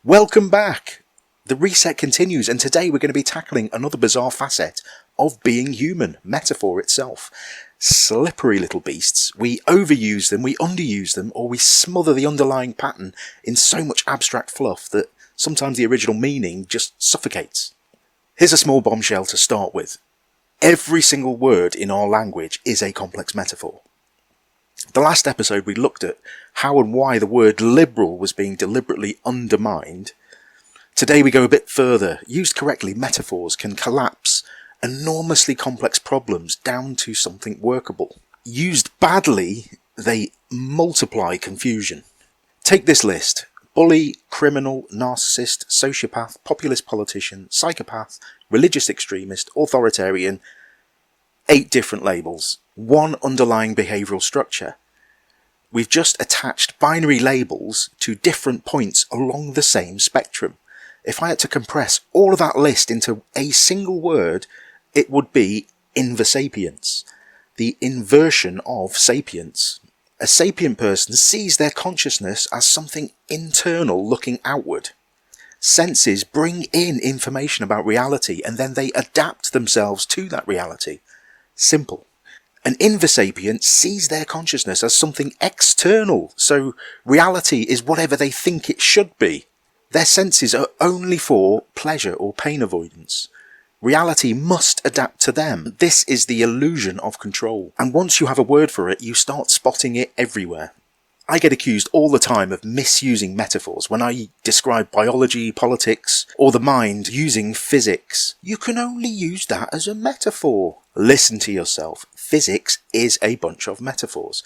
Welcome back! The reset continues, and today we're going to be tackling another bizarre facet of being human, metaphor itself. Slippery little beasts. We overuse them, we underuse them, or we smother the underlying pattern in so much abstract fluff that sometimes the original meaning just suffocates. Here's a small bombshell to start with. Every single word in our language is a complex metaphor. The last episode we looked at how and why the word liberal was being deliberately undermined. Today we go a bit further. Used correctly, metaphors can collapse enormously complex problems down to something workable. Used badly, they multiply confusion. Take this list: bully, criminal, narcissist, sociopath, populist politician, psychopath, religious extremist, authoritarian. 8 different labels. One underlying behavioural structure. We've just attached binary labels to different points along the same spectrum. If I had to compress all of that list into a single word, it would be inversapience, the inversion of sapience. A sapient person sees their consciousness as something internal looking outward. Senses bring in information about reality and then they adapt themselves to that reality. Simple. An inversapient sees their consciousness as something external, so reality is whatever they think it should be. Their senses are only for pleasure or pain avoidance. Reality must adapt to them. This is the illusion of control. And once you have a word for it, you start spotting it everywhere. I get accused all the time of misusing metaphors when I describe biology, politics, or the mind using physics. You can only use that as a metaphor. Listen to yourself. Physics is a bunch of metaphors.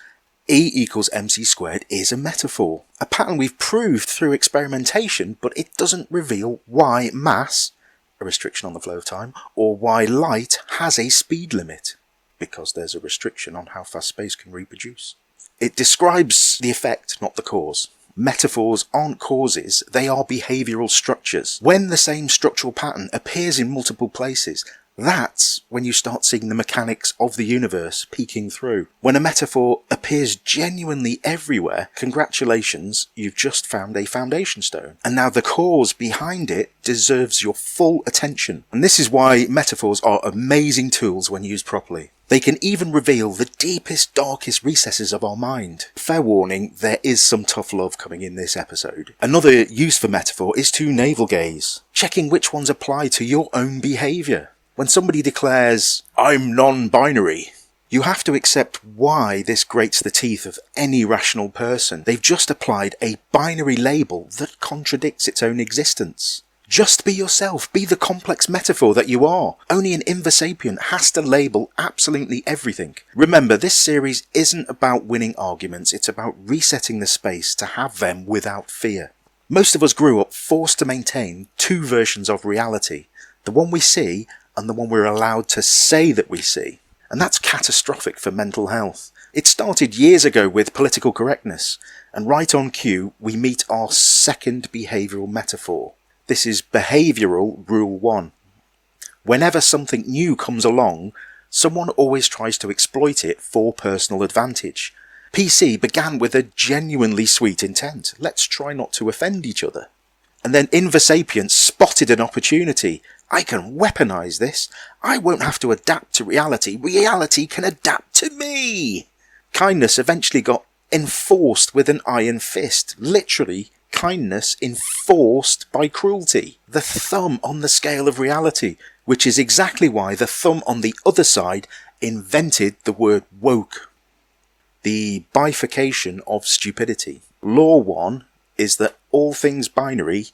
E equals mc squared is a metaphor. A pattern we've proved through experimentation, but it doesn't reveal why mass, a restriction on the flow of time, or why light has a speed limit, because there's a restriction on how fast space can reproduce. It describes the effect, not the cause. Metaphors aren't causes, they are behavioural structures. When the same structural pattern appears in multiple places, that's when you start seeing the mechanics of the universe peeking through. When a metaphor appears genuinely everywhere, congratulations, you've just found a foundation stone. And now the cause behind it deserves your full attention. And this is why metaphors are amazing tools when used properly. They can even reveal the deepest, darkest recesses of our mind. Fair warning, there is some tough love coming in this episode. Another use for metaphor is to navel gaze, checking which ones apply to your own behaviour. When somebody declares, "I'm non-binary," you have to accept why this grates the teeth of any rational person. They've just applied a binary label that contradicts its own existence. Just be yourself, be the complex metaphor that you are. Only an inversapient has to label absolutely everything. Remember, this series isn't about winning arguments, it's about resetting the space to have them without fear. Most of us grew up forced to maintain 2 versions of reality, the one we see and the one we're allowed to say that we see. And that's catastrophic for mental health. It started years ago with political correctness, and right on cue we meet our second behavioural metaphor. This is behavioural rule 1. Whenever something new comes along, someone always tries to exploit it for personal advantage. PC began with a genuinely sweet intent. Let's try not to offend each other. And then inversapients spotted an opportunity. I can weaponise this. I won't have to adapt to reality. Reality can adapt to me. Kindness eventually got enforced with an iron fist. Literally, kindness enforced by cruelty. The thumb on the scale of reality, which is exactly why the thumb on the other side invented the word woke. The bifurcation of stupidity. Law 1 is that all things binary,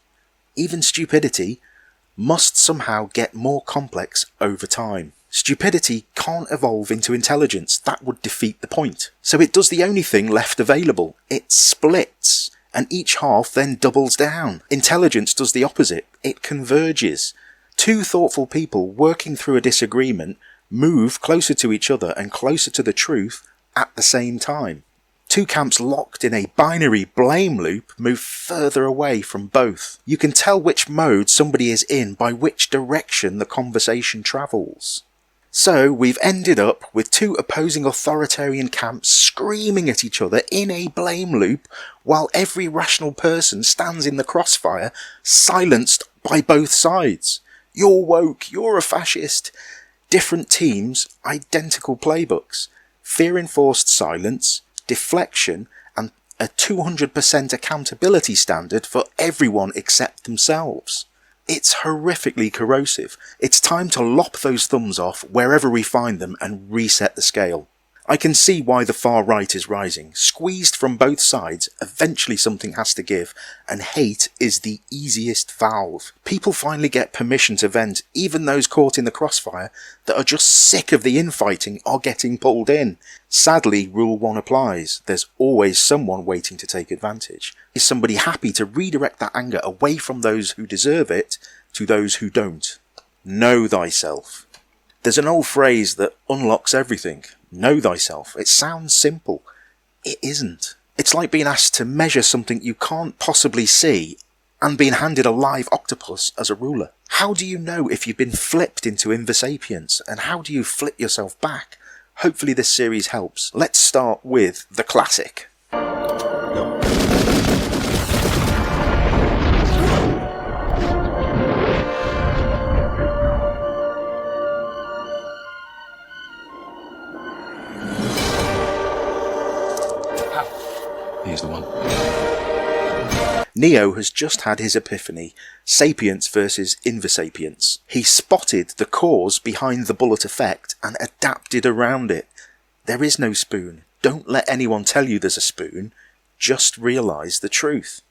even stupidity, must somehow get more complex over time. Stupidity can't evolve into intelligence, that would defeat the point. So it does the only thing left available. It splits, and each half then doubles down. Intelligence does the opposite, it converges. 2 thoughtful people working through a disagreement move closer to each other and closer to the truth at the same time. 2 camps locked in a binary blame loop move further away from both. You can tell which mode somebody is in by which direction the conversation travels. So we've ended up with two opposing authoritarian camps screaming at each other in a blame loop, while every rational person stands in the crossfire, silenced by both sides. You're woke, you're a fascist. Different teams, identical playbooks. Fear-enforced silence, deflection, and a 200% accountability standard for everyone except themselves. It's horrifically corrosive. It's time to lop those thumbs off wherever we find them and reset the scale. I can see why the far right is rising. Squeezed from both sides, eventually something has to give, and hate is the easiest valve. People finally get permission to vent, even those caught in the crossfire that are just sick of the infighting are getting pulled in. Sadly, Rule 1 applies. There's always someone waiting to take advantage. Is somebody happy to redirect that anger away from those who deserve it to those who don't? Know thyself. There's an old phrase that unlocks everything. Know thyself. It sounds simple. It isn't. It's like being asked to measure something you can't possibly see and being handed a live octopus as a ruler. How do you know if you've been flipped into inversapience, and how do you flip yourself back? Hopefully this series helps. Let's start with the classic. Here's the one. Neo has just had his epiphany, sapience versus inversapience. He spotted the cause behind the bullet effect and adapted around it. There is no spoon. Don't let anyone tell you there's a spoon. Just realise the truth.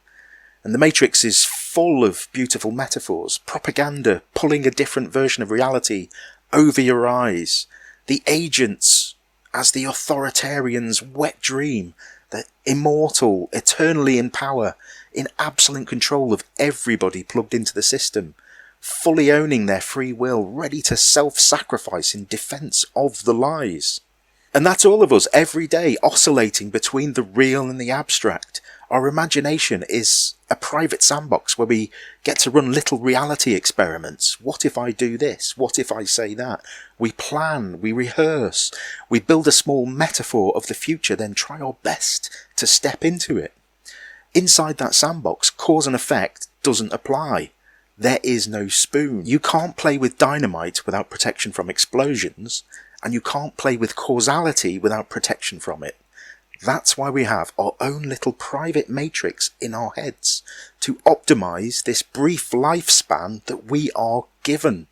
And the Matrix is full of beautiful metaphors, propaganda, pulling a different version of reality over your eyes, the agents as the authoritarian's wet dream, the immortal, eternally in power, in absolute control of everybody plugged into the system, fully owning their free will, ready to self-sacrifice in defence of the lies. And that's all of us, every day, oscillating between the real and the abstract. Our imagination is a private sandbox where we get to run little reality experiments. What if I do this? What if I say that? We plan, we rehearse, we build a small metaphor of the future, then try our best to step into it. Inside that sandbox, cause and effect doesn't apply. There is no spoon. You can't play with dynamite without protection from explosions, and you can't play with causality without protection from it. That's why we have our own little private matrix in our heads, to optimise this brief lifespan that we are given.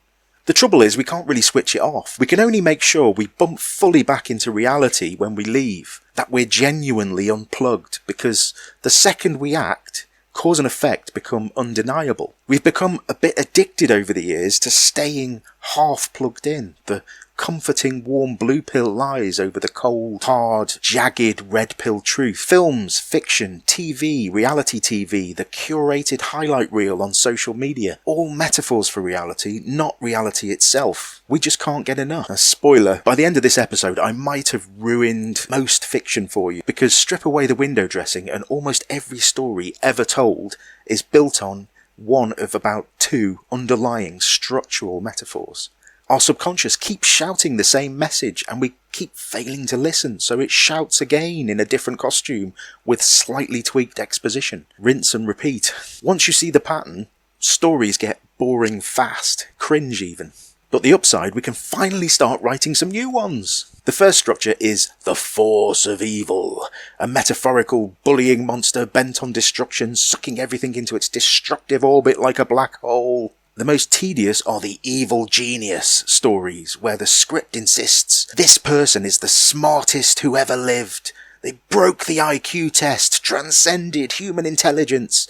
The trouble is we can't really switch it off. We can only make sure we bump fully back into reality when we leave, that we're genuinely unplugged, because the second we act, cause and effect become undeniable. We've become a bit addicted over the years to staying half plugged in, the comforting warm blue pill lies over the cold, hard, jagged red pill truth. Films, fiction, TV, reality TV, the curated highlight reel on social media, all metaphors for reality, not reality itself. We just can't get enough. A spoiler, by the end of this episode I might have ruined most fiction for you, because strip away the window dressing and almost every story ever told is built on one of about two underlying structural metaphors. Our subconscious keeps shouting the same message and we keep failing to listen, so it shouts again in a different costume with slightly tweaked exposition. Rinse and repeat. Once you see the pattern, stories get boring fast, cringe even. But the upside, we can finally start writing some new ones. The first structure is the force of evil, a metaphorical bullying monster bent on destruction, sucking everything into its destructive orbit like a black hole. The most tedious are the evil genius stories, where the script insists this person is the smartest who ever lived. They broke the IQ test, transcended human intelligence,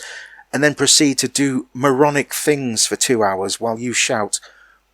and then proceed to do moronic things for 2 hours while you shout,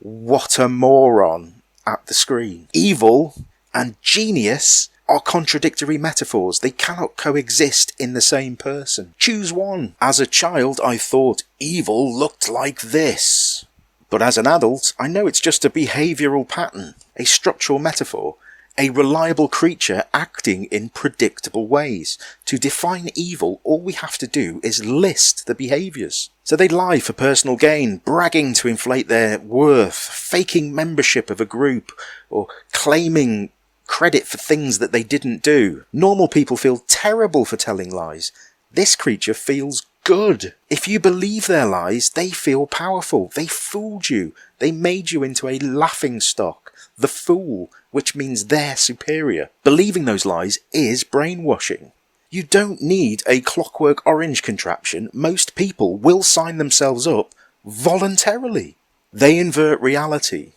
"What a moron," at the screen. Evil and genius are contradictory metaphors. They cannot coexist in the same person. Choose one. As a child, I thought evil looked like this. But as an adult, I know it's just a behavioural pattern, a structural metaphor. A reliable creature acting in predictable ways. To define evil, all we have to do is list the behaviours. So they lie for personal gain, bragging to inflate their worth, faking membership of a group, or claiming credit for things that they didn't do. Normal people feel terrible for telling lies. This creature feels good. If you believe their lies, they feel powerful. They fooled you. They made you into a laughingstock. The fool, which means they're superior. Believing those lies is brainwashing. You don't need a Clockwork Orange contraption. Most people will sign themselves up voluntarily. They invert reality.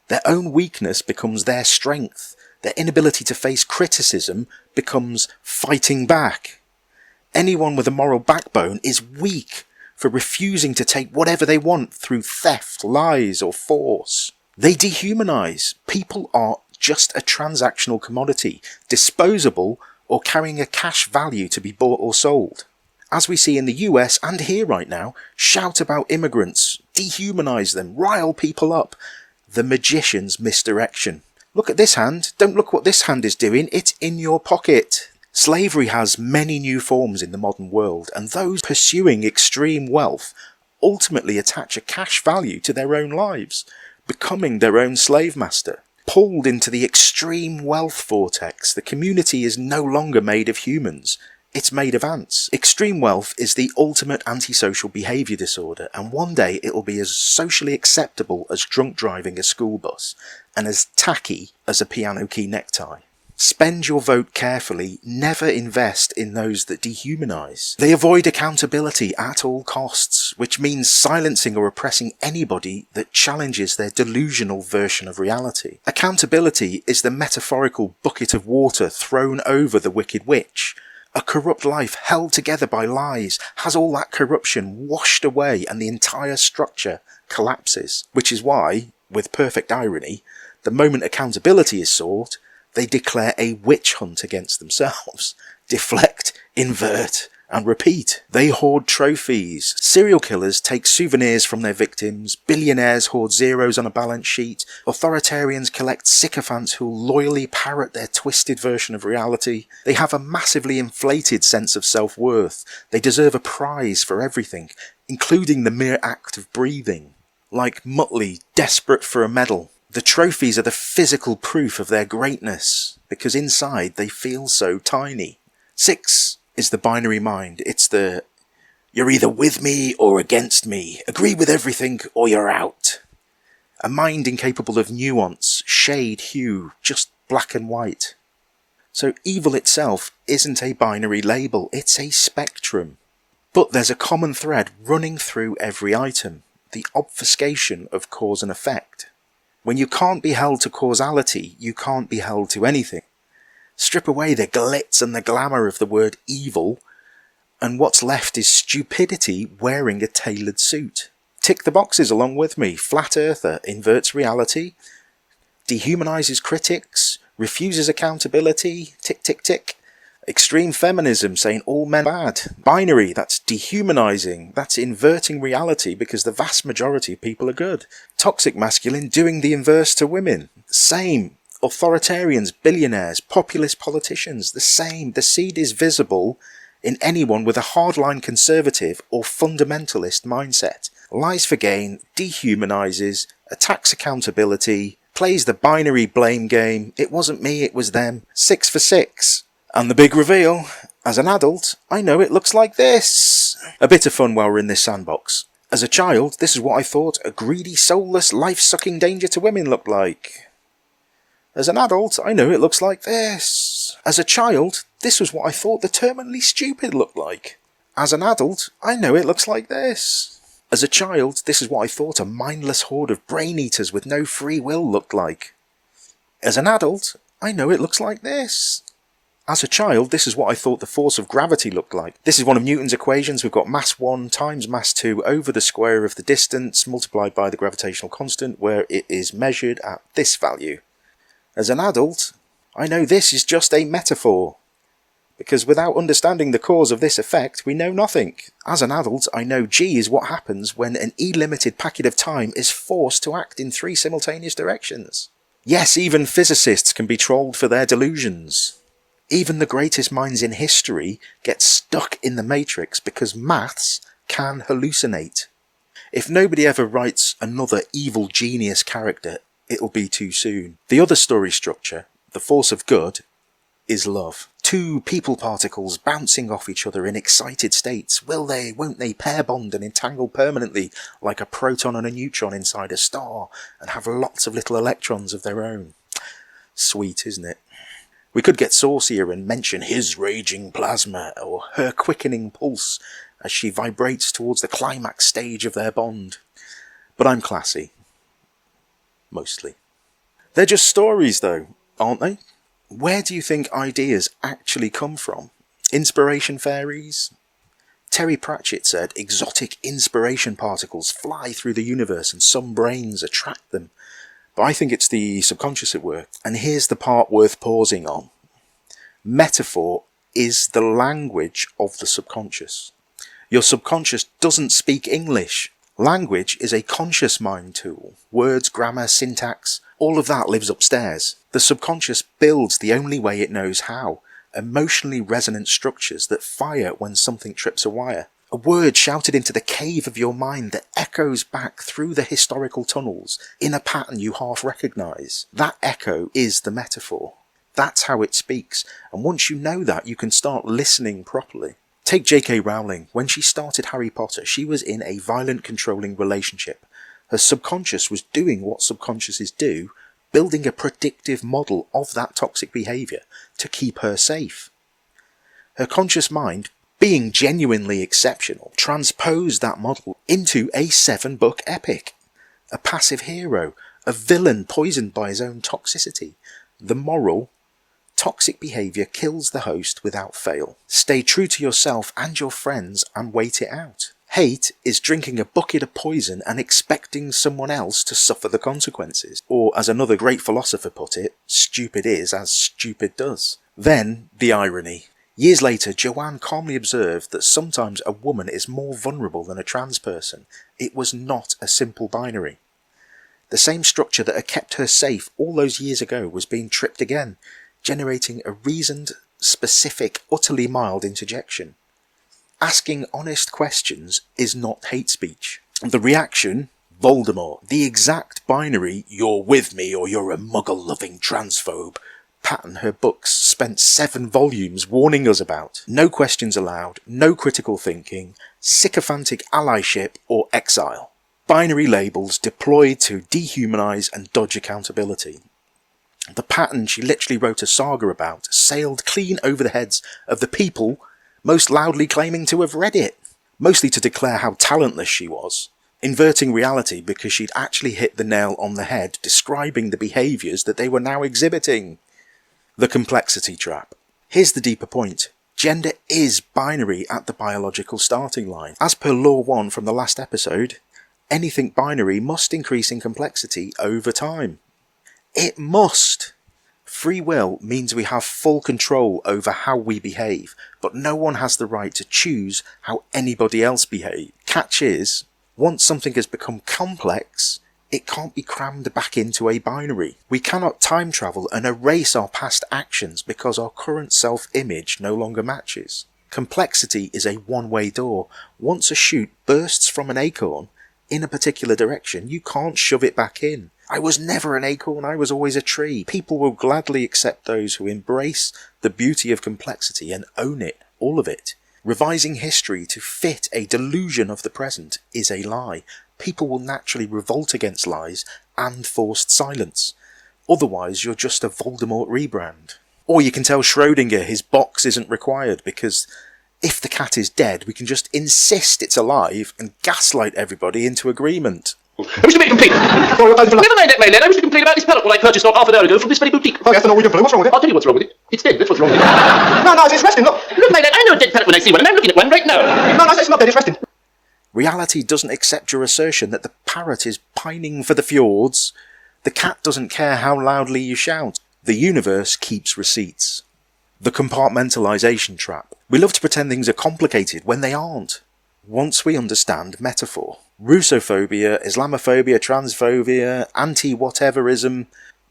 Their own weakness becomes their strength. Their inability to face criticism becomes fighting back. Anyone with a moral backbone is weak for refusing to take whatever they want through theft, lies, or force. They dehumanize. People are just a transactional commodity, disposable or carrying a cash value to be bought or sold. As we see in the US and here right now, shout about immigrants, dehumanize them, rile people up. The magician's misdirection. Look at this hand. Don't look what this hand is doing. It's in your pocket. Slavery has many new forms in the modern world, and those pursuing extreme wealth ultimately attach a cash value to their own lives, becoming their own slave master. Pulled into the extreme wealth vortex, the community is no longer made of humans. It's made of ants. Extreme wealth is the ultimate antisocial behaviour disorder, and one day it'll be as socially acceptable as drunk driving a school bus, and as tacky as a piano key necktie. Spend your vote carefully, never invest in those that dehumanise. They avoid accountability at all costs, which means silencing or oppressing anybody that challenges their delusional version of reality. Accountability is the metaphorical bucket of water thrown over the wicked witch. A corrupt life held together by lies has all that corruption washed away and the entire structure collapses. Which is why, with perfect irony, the moment accountability is sought, they declare a witch hunt against themselves. Deflect, invert, and repeat. They hoard trophies. Serial killers take souvenirs from their victims. Billionaires hoard zeros on a balance sheet. Authoritarians collect sycophants who loyally parrot their twisted version of reality. They have a massively inflated sense of self-worth. They deserve a prize for everything, including the mere act of breathing. Like Muttley, desperate for a medal. The trophies are the physical proof of their greatness, because inside they feel so tiny. 6 is the binary mind. It's the, you're either with me or against me, agree with everything or you're out. A mind incapable of nuance, shade, hue, just black and white. So evil itself isn't a binary label, it's a spectrum. But there's a common thread running through every item, the obfuscation of cause and effect. When you can't be held to causality, you can't be held to anything. Strip away the glitz and the glamour of the word evil, and what's left is stupidity wearing a tailored suit. Tick the boxes along with me. Flat earther inverts reality, dehumanises critics, refuses accountability, tick tick tick. Extreme feminism saying all men are bad. Binary, that's dehumanising, that's inverting reality because the vast majority of people are good. Toxic masculine doing the inverse to women. Same. Authoritarians, billionaires, populist politicians, the same. The seed is visible in anyone with a hardline conservative or fundamentalist mindset. Lies for gain, dehumanises, attacks accountability, plays the binary blame game. It wasn't me, it was them. 6 for 6. And the big reveal, as an adult, I know it looks like this. A bit of fun while we're in this sandbox. As a child, this is what I thought a greedy, soulless, life-sucking danger to women looked like. As an adult, I know it looks like this. As a child, this was what I thought the terminally stupid looked like. As an adult, I know it looks like this. As a child, this is what I thought a mindless horde of brain-eaters with no free will looked like. As an adult, I know it looks like this. As a child, this is what I thought the force of gravity looked like. This is one of Newton's equations. We've got mass 1 times mass 2 over the square of the distance multiplied by the gravitational constant, where it is measured at this value. As an adult, I know this is just a metaphor, because without understanding the cause of this effect, we know nothing. As an adult, I know G is what happens when an E-limited packet of time is forced to act in 3 simultaneous directions. Yes, even physicists can be trolled for their delusions. Even the greatest minds in history get stuck in the matrix because maths can hallucinate. If nobody ever writes another evil genius character, it'll be too soon. The other story structure, the force of good, is love. Two people particles bouncing off each other in excited states. Will they, won't they pair bond and entangle permanently like a proton and a neutron inside a star and have lots of little electrons of their own? Sweet, isn't it? We could get saucier and mention his raging plasma or her quickening pulse as she vibrates towards the climax stage of their bond. But I'm classy. Mostly. They're just stories though, aren't they? Where do you think ideas actually come from? Inspiration fairies? Terry Pratchett said exotic inspiration particles fly through the universe and some brains attract them. But I think it's the subconscious at work. And here's the part worth pausing on. Metaphor is the language of the subconscious. Your subconscious doesn't speak English. Language is a conscious mind tool. Words, grammar, syntax, all of that lives upstairs. The subconscious builds the only way it knows how. Emotionally resonant structures that fire when something trips a wire. A word shouted into the cave of your mind that echoes back through the historical tunnels in a pattern you half recognise. That echo is the metaphor. That's how it speaks, and once you know that, you can start listening properly. Take J.K. Rowling. When she started Harry Potter, she was in a violent, controlling relationship. Her subconscious was doing what subconsciouses do, building a predictive model of that toxic behaviour to keep her safe. Her conscious mind, being genuinely exceptional, transposed that model into a 7-book epic. A passive hero, a villain poisoned by his own toxicity. The moral: toxic behaviour kills the host without fail. Stay true to yourself and your friends and wait it out. Hate is drinking a bucket of poison and expecting someone else to suffer the consequences. Or, as another great philosopher put it, stupid is as stupid does. Then, the irony. Years later, Joanne calmly observed that sometimes a woman is more vulnerable than a trans person. It was not a simple binary. The same structure that had kept her safe all those years ago was being tripped again, generating a reasoned, specific, utterly mild interjection. Asking honest questions is not hate speech. The reaction: Voldemort. The exact binary "you're with me or you're a muggle-loving transphobe" pattern her books spent 7 volumes warning us about. No questions allowed, no critical thinking, sycophantic allyship or exile. Binary labels deployed to dehumanise and dodge accountability. The pattern she literally wrote a saga about sailed clean over the heads of the people most loudly claiming to have read it, mostly to declare how talentless she was, inverting reality because she'd actually hit the nail on the head describing the behaviours that they were now exhibiting. The complexity trap. Here's the deeper point. Gender is binary at the biological starting line. As per Law 1 from the last episode, anything binary must increase in complexity over time. It must. Free will means we have full control over how we behave, but no one has the right to choose how anybody else behaves. Catch is, once something has become complex, it can't be crammed back into a binary. We cannot time travel and erase our past actions because our current self-image no longer matches. Complexity is a one-way door. Once a shoot bursts from an acorn in a particular direction, you can't shove it back in. I was never an acorn, I was always a tree. People will gladly accept those who embrace the beauty of complexity and own it, all of it. Revising history to fit a delusion of the present is a lie. People will naturally revolt against lies and forced silence. Otherwise, you're just a Voldemort rebrand. Or you can tell Schrödinger his box isn't required because if the cat is dead, we can just insist it's alive and gaslight everybody into agreement. I wish to make a complaint. Never mind that, my lad. I wish to complain about this parrot I purchased not half an hour ago from this very boutique. Oh, yes, I know we can play. What's wrong with it? I'll tell you what's wrong with it. It's dead, that's what's wrong with it. No, it's resting, look. Look, my lad, I know a dead parrot when I see one, and I'm looking at one right now. No, it's not dead, it's resting. Reality doesn't accept your assertion that the parrot is pining for the fjords. The cat doesn't care how loudly you shout. The universe keeps receipts. The compartmentalisation trap. We love to pretend things are complicated when they aren't. Once we understand metaphor. Russophobia, Islamophobia, transphobia, anti-whateverism,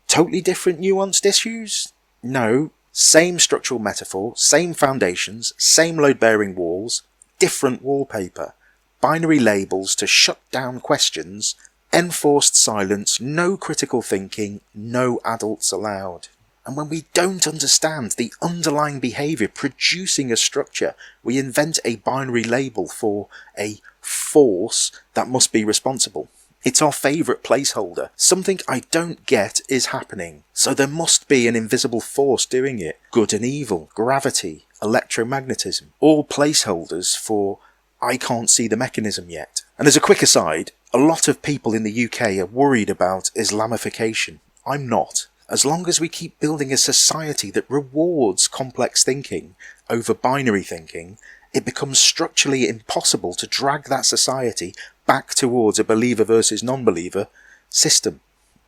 Totally different nuanced issues? No. Same structural metaphor, same foundations, same load-bearing walls, different wallpaper. Binary labels to shut down questions, enforced silence, no critical thinking, no adults allowed. And when we don't understand the underlying behaviour producing a structure, we invent a binary label for a force that must be responsible. It's our favourite placeholder. Something I don't get is happening, so there must be an invisible force doing it. Good and evil, gravity, electromagnetism, all placeholders for I can't see the mechanism yet. And as a quick aside, a lot of people in the UK are worried about Islamification. I'm not. As long as we keep building a society that rewards complex thinking over binary thinking, it becomes structurally impossible to drag that society back towards a believer versus non-believer system.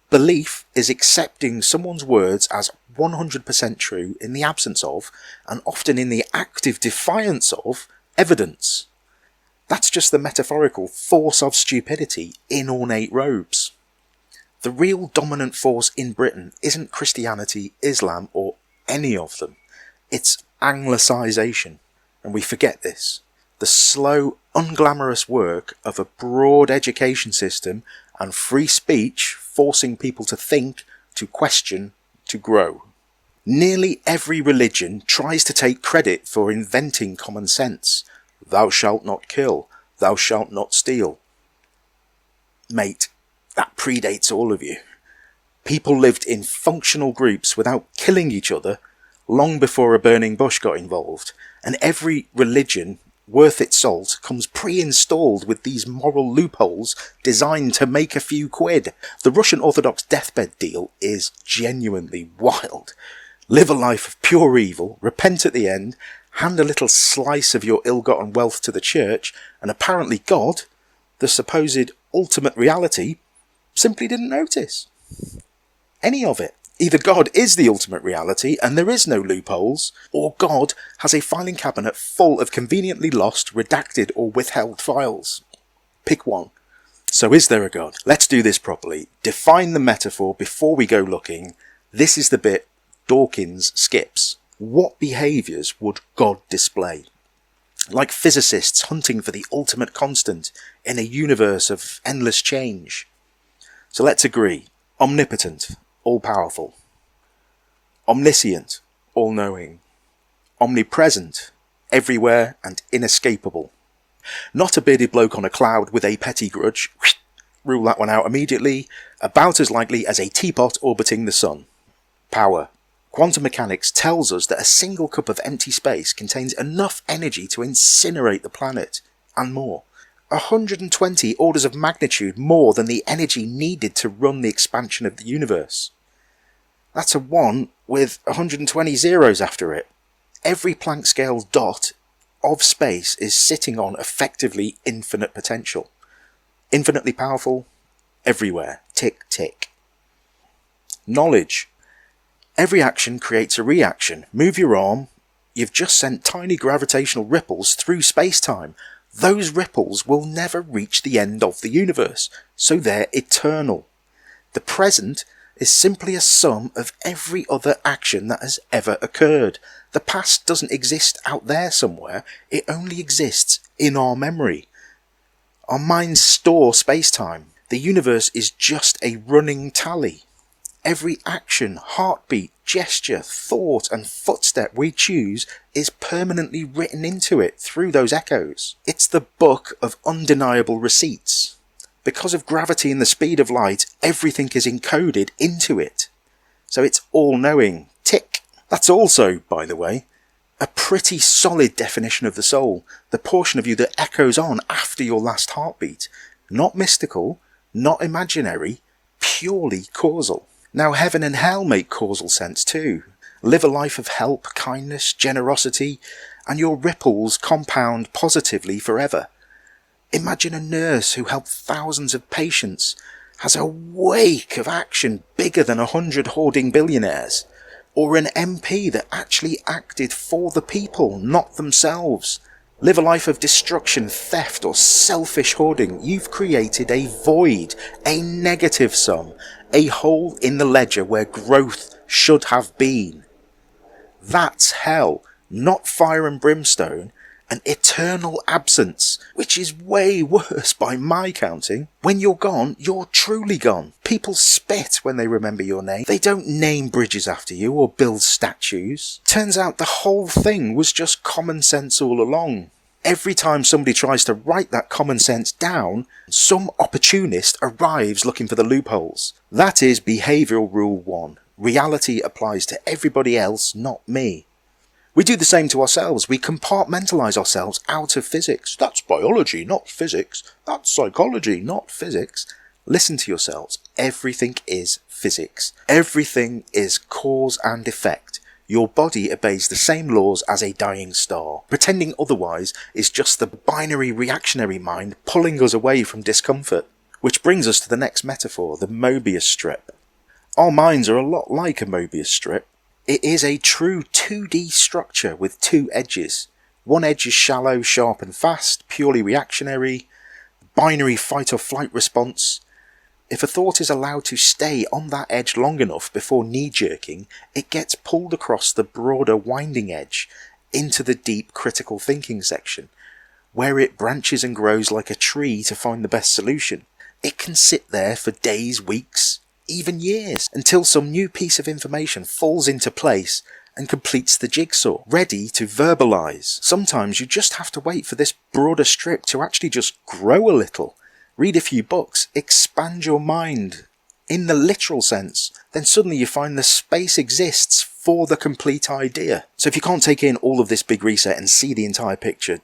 Belief is accepting someone's words as 100% true in the absence of, and often in the active defiance of, evidence. That's just the metaphorical force of stupidity in ornate robes. The real dominant force in Britain isn't Christianity, Islam, or any of them. It's Anglicisation. And we forget this. The slow, unglamorous work of a broad education system and free speech forcing people to think, to question, to grow. Nearly every religion tries to take credit for inventing common sense. Thou shalt not kill. Thou shalt not steal. Mate, that predates all of you. People lived in functional groups without killing each other long before a burning bush got involved. And every religion worth its salt comes pre-installed with these moral loopholes designed to make a few quid. The Russian Orthodox deathbed deal is genuinely wild. Live a life of pure evil, repent at the end, hand a little slice of your ill-gotten wealth to the church, and apparently God, the supposed ultimate reality, simply didn't notice any of it. Either God is the ultimate reality and there is no loopholes, or God has a filing cabinet full of conveniently lost, redacted or withheld files. Pick one. So is there a God? Let's do this properly. Define the metaphor before we go looking. This is the bit Dawkins skips. What behaviours would God display? Like physicists hunting for the ultimate constant in a universe of endless change. So let's agree. Omnipotent. All-powerful. Omniscient, all-knowing. Omnipresent, everywhere and inescapable. Not a bearded bloke on a cloud with a petty grudge. Rule that one out immediately. About as likely as a teapot orbiting the sun. Power. Quantum mechanics tells us that a single cup of empty space contains enough energy to incinerate the planet, and more. 120 orders of magnitude more than the energy needed to run the expansion of the universe. That's a 1 with 120 zeros after it. Every Planck scale dot of space is sitting on effectively infinite potential. Infinitely powerful, everywhere. Tick, tick. Knowledge. Every action creates a reaction. Move your arm, you've just sent tiny gravitational ripples through space-time. Those ripples will never reach the end of the universe, so they're eternal. The present is simply a sum of every other action that has ever occurred. The past doesn't exist out there somewhere, it only exists in our memory. Our minds store space-time. The universe is just a running tally. Every action, heartbeat, gesture, thought and footstep we choose is permanently written into it through those echoes. It's the book of undeniable receipts. Because of gravity and the speed of light, everything is encoded into it. So it's all-knowing. Tick. That's also, by the way, a pretty solid definition of the soul, the portion of you that echoes on after your last heartbeat. Not mystical, not imaginary, purely causal. Now heaven and hell make causal sense too. Live a life of help, kindness, generosity, and your ripples compound positively forever. Imagine a nurse who helped thousands of patients, has a wake of action bigger than 100 hoarding billionaires. Or an MP that actually acted for the people, not themselves. Live a life of destruction, theft or selfish hoarding. You've created a void, a negative sum, A hole in the ledger where growth should have been. That's hell, not fire and brimstone, an eternal absence, which is way worse by my counting. When you're gone, you're truly gone. People spit when they remember your name. They don't name bridges after you or build statues. Turns out the whole thing was just common sense all along. Every time somebody tries to write that common sense down, some opportunist arrives looking for the loopholes. That is behavioural rule 1. Reality applies to everybody else, not me. We do the same to ourselves. We compartmentalise ourselves out of physics. That's biology, not physics. That's psychology, not physics. Listen to yourselves. Everything is physics. Everything is cause and effect. Your body obeys the same laws as a dying star. Pretending otherwise is just the binary reactionary mind pulling us away from discomfort. Which brings us to the next metaphor, the Mobius strip. Our minds are a lot like a Mobius strip. It is a true 2D structure with two edges. One edge is shallow, sharp and fast, purely reactionary, binary fight or flight response. If a thought is allowed to stay on that edge long enough before knee-jerking, it gets pulled across the broader winding edge into the deep critical thinking section, where it branches and grows like a tree to find the best solution. It can sit there for days, weeks, even years, until some new piece of information falls into place and completes the jigsaw, ready to verbalise. Sometimes you just have to wait for this broader strip to actually just grow a little. Read a few books, expand your mind in the literal sense, then suddenly you find the space exists for the complete idea. So if you can't take in all of this big reset and see the entire picture,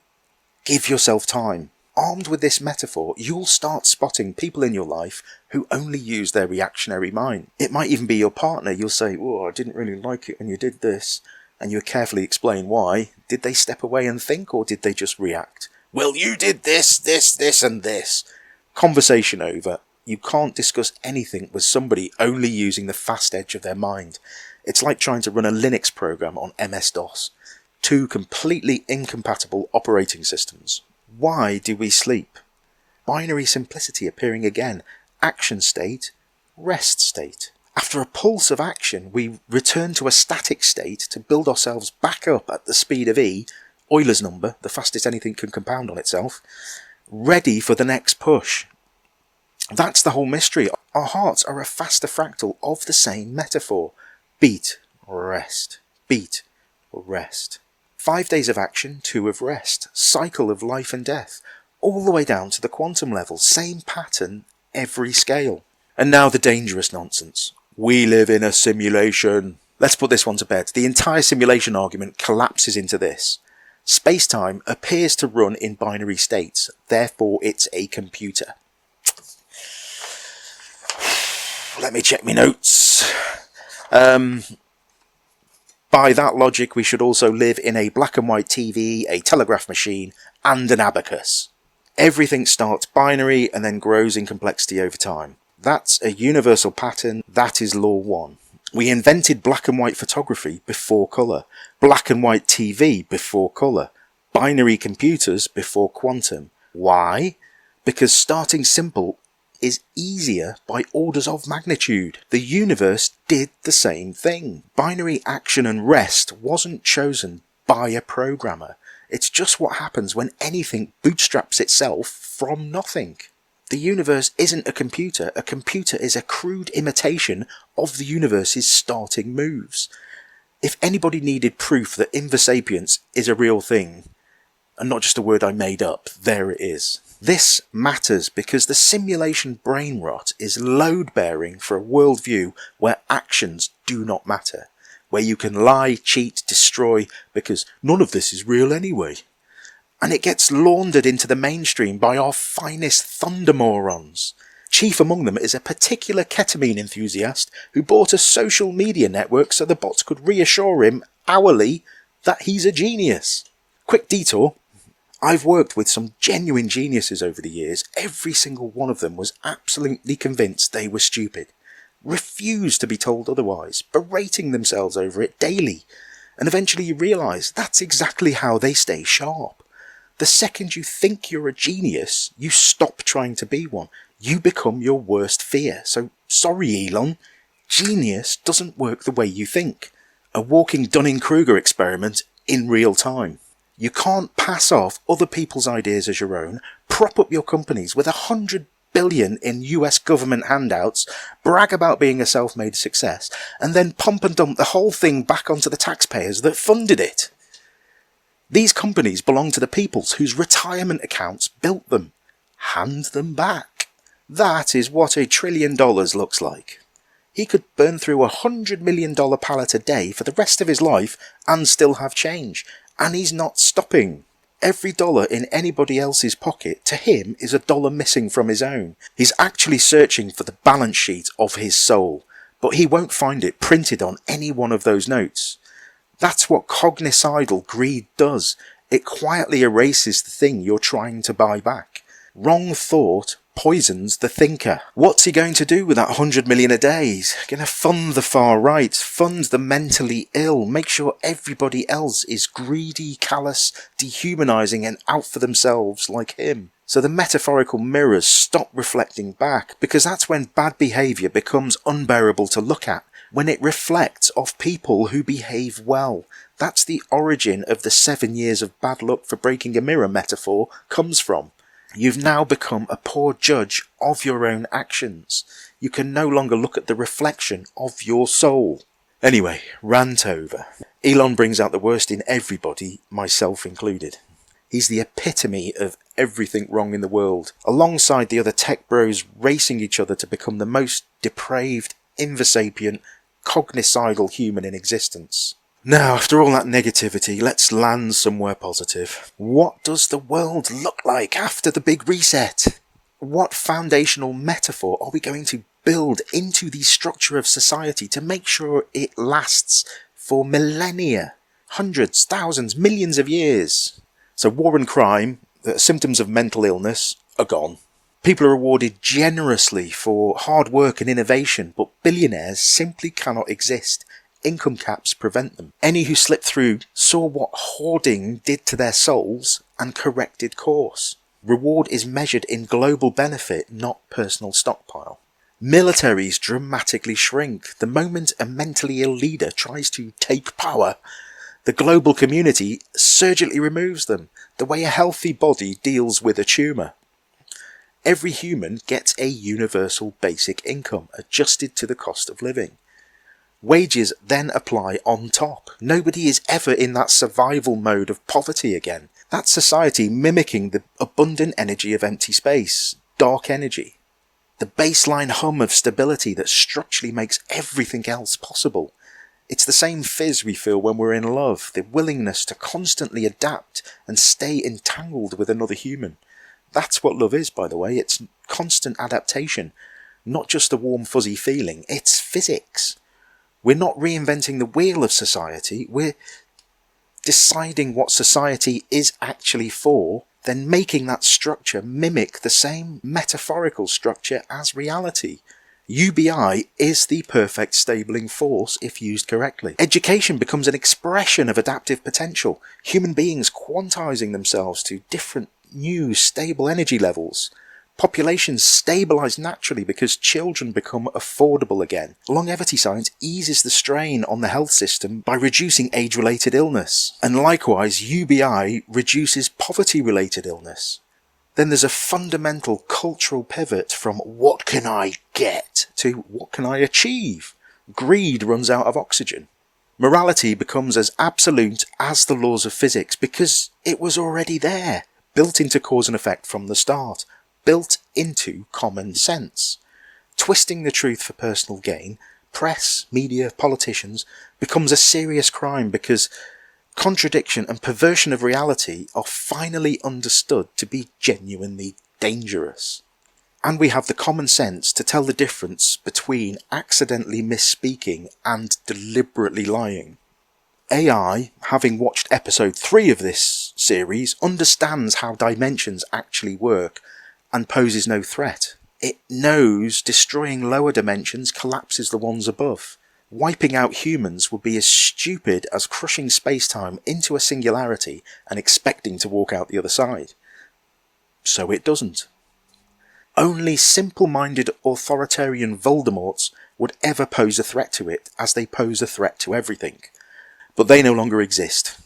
give yourself time. Armed with this metaphor, you'll start spotting people in your life who only use their reactionary mind. It might even be your partner. You'll say, "Oh, I didn't really like it when you did this," and you carefully explain why. Did they step away and think, or did they just react? "Well, you did this, this and this." Conversation over. You can't discuss anything with somebody only using the fast edge of their mind. It's like trying to run a Linux program on MS-DOS. Two completely incompatible operating systems. Why do we sleep? Binary simplicity appearing again. Action state, rest state. After a pulse of action, we return to a static state to build ourselves back up at the speed of E, Euler's number, the fastest anything can compound on itself, ready for the next push. That's the whole mystery. Our hearts are a faster fractal of the same metaphor. Beat, rest. Beat, rest. 5 days of action, 2 of rest. Cycle of life and death. All the way down to the quantum level. Same pattern, every scale. And now the dangerous nonsense. We live in a simulation. Let's put this one to bed. The entire simulation argument collapses into this. Space-time appears to run in binary states. Therefore, it's a computer. Let me check my notes. By that logic, we should also live in a black and white TV, a telegraph machine, and an abacus. Everything starts binary and then grows in complexity over time. That's a universal pattern. That is law 1. We invented black and white photography before colour, black and white TV before colour, binary computers before quantum. Why? Because starting simple is easier by orders of magnitude. The universe did the same thing. Binary action and rest wasn't chosen by a programmer. It's just what happens when anything bootstraps itself from nothing. The universe isn't a computer. A computer is a crude imitation of the universe's starting moves. If anybody needed proof that Inversapiens is a real thing, and not just a word I made up, there it is. This matters because the simulation brain rot is load-bearing for a worldview where actions do not matter, where you can lie, cheat, destroy, because none of this is real anyway. And it gets laundered into the mainstream by our finest thunder morons. Chief among them is a particular ketamine enthusiast who bought a social media network so the bots could reassure him hourly that he's a genius. Quick detour. I've worked with some genuine geniuses over the years. Every single one of them was absolutely convinced they were stupid, refused to be told otherwise, berating themselves over it daily. And eventually you realise that's exactly how they stay sharp. The second you think you're a genius, you stop trying to be one. You become your worst fear. So, sorry Elon, genius doesn't work the way you think. A walking Dunning-Kruger experiment in real time. You can't pass off other people's ideas as your own, prop up your companies with 100 billion in US government handouts, brag about being a self-made success, and then pump and dump the whole thing back onto the taxpayers that funded it. These companies belong to the peoples whose retirement accounts built them. Hand them back. That is what $1 trillion looks like. He could burn through $100 million pallet a day for the rest of his life and still have change. And he's not stopping. Every dollar in anybody else's pocket, to him, is a dollar missing from his own. He's actually searching for the balance sheet of his soul, but he won't find it printed on any one of those notes. That's what cognicidal greed does. It quietly erases the thing you're trying to buy back. Wrong thought poisons the thinker. What's he going to do with that 100 million a day? He's going to fund the far right, fund the mentally ill, make sure everybody else is greedy, callous, dehumanizing and out for themselves like him. So the metaphorical mirrors stop reflecting back, because that's when bad behaviour becomes unbearable to look at, when it reflects off people who behave well. That's the origin of the 7 years of bad luck for breaking a mirror metaphor comes from. You've now become a poor judge of your own actions. You can no longer look at the reflection of your soul. Anyway, rant over. Elon brings out the worst in everybody, myself included. He's the epitome of everything wrong in the world, alongside the other tech bros racing each other to become the most depraved, invasapient, cognicidal human in existence. Now, after all that negativity, let's land somewhere positive. What does the world look like after the big reset? What foundational metaphor are we going to build into the structure of society to make sure it lasts for millennia, hundreds, thousands, millions of years? So war and crime, the symptoms of mental illness, are gone. People are rewarded generously for hard work and innovation, but billionaires simply cannot exist. Income caps prevent them. Any who slipped through saw what hoarding did to their souls and corrected course. Reward is measured in global benefit, not personal stockpile. Militaries dramatically shrink. The moment a mentally ill leader tries to take power, the global community surgically removes them, the way a healthy body deals with a tumour. Every human gets a universal basic income, adjusted to the cost of living. Wages then apply on top. Nobody is ever in that survival mode of poverty again. That's society mimicking the abundant energy of empty space, dark energy. The baseline hum of stability that structurally makes everything else possible. It's the same fizz we feel when we're in love, the willingness to constantly adapt and stay entangled with another human. That's what love is, by the way. It's constant adaptation, not just a warm fuzzy feeling. It's physics. We're not reinventing the wheel of society, we're deciding what society is actually for, then making that structure mimic the same metaphorical structure as reality. UBI is the perfect stabling force if used correctly. Education becomes an expression of adaptive potential, human beings quantizing themselves to different new stable energy levels. Populations stabilise naturally because children become affordable again. Longevity science eases the strain on the health system by reducing age-related illness. And likewise, UBI reduces poverty-related illness. Then there's a fundamental cultural pivot from what can I get to what can I achieve. Greed runs out of oxygen. Morality becomes as absolute as the laws of physics because it was already there, built into cause and effect from the start. Built into common sense. Twisting the truth for personal gain, press, media, politicians, becomes a serious crime because contradiction and perversion of reality are finally understood to be genuinely dangerous. And we have the common sense to tell the difference between accidentally misspeaking and deliberately lying. AI, having watched episode 3 of this series, understands how dimensions actually work and poses no threat. It knows destroying lower dimensions collapses the ones above. Wiping out humans would be as stupid as crushing space-time into a singularity and expecting to walk out the other side. So it doesn't. Only simple-minded authoritarian Voldemorts would ever pose a threat to it, as they pose a threat to everything. But they no longer exist.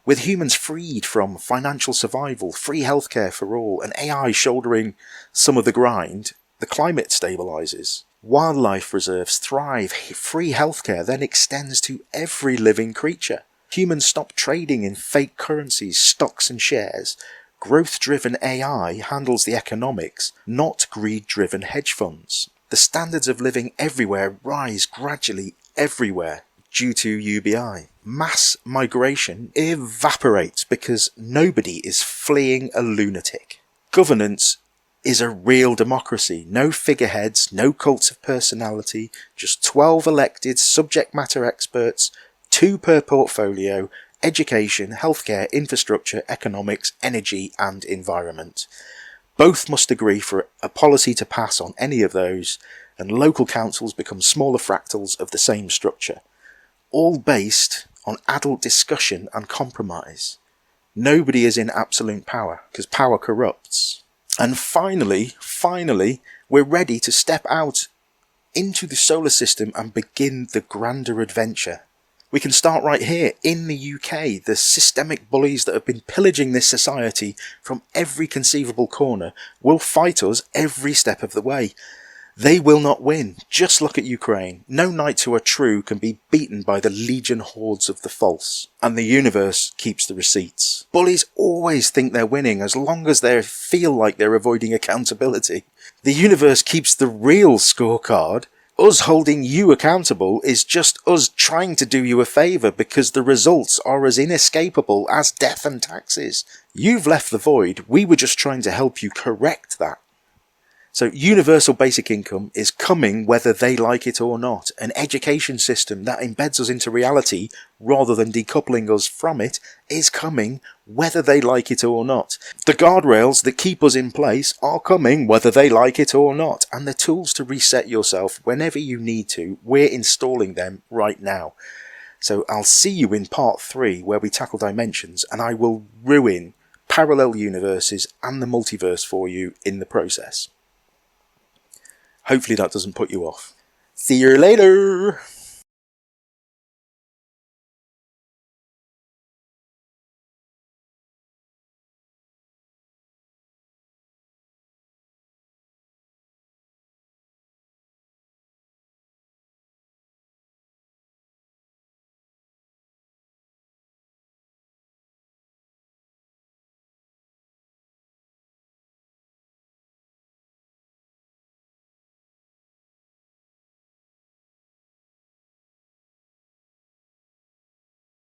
With humans freed from financial survival, free healthcare for all, and AI shouldering some of the grind, the climate stabilises. Wildlife reserves thrive, free healthcare then extends to every living creature. Humans stop trading in fake currencies, stocks and shares. Growth-driven AI handles the economics, not greed-driven hedge funds. The standards of living everywhere rise gradually everywhere due to UBI. Mass migration evaporates because nobody is fleeing a lunatic. Governance is a real democracy. No figureheads, no cults of personality, just 12 elected subject matter experts, 2 per portfolio, education, healthcare, infrastructure, economics, energy and environment. Both must agree for a policy to pass on any of those, and local councils become smaller fractals of the same structure. All based on adult discussion and compromise. Nobody is in absolute power, because power corrupts. And finally, we're ready to step out into the solar system and begin the grander adventure. We can start right here in the UK. The systemic bullies that have been pillaging this society from every conceivable corner will fight us every step of the way. They will not win. Just look at Ukraine. No knights who are true can be beaten by the legion hordes of the false. And the universe keeps the receipts. Bullies always think they're winning as long as they feel like they're avoiding accountability. The universe keeps the real scorecard. Us holding you accountable is just us trying to do you a favour because the results are as inescapable as death and taxes. You've left the void. We were just trying to help you correct that. So universal basic income is coming whether they like it or not. An education system that embeds us into reality rather than decoupling us from it is coming whether they like it or not. The guardrails that keep us in place are coming whether they like it or not. And the tools to reset yourself whenever you need to, we're installing them right now. So I'll see you in part 3 where we tackle dimensions, and I will ruin parallel universes and the multiverse for you in the process. Hopefully that doesn't put you off. See you later!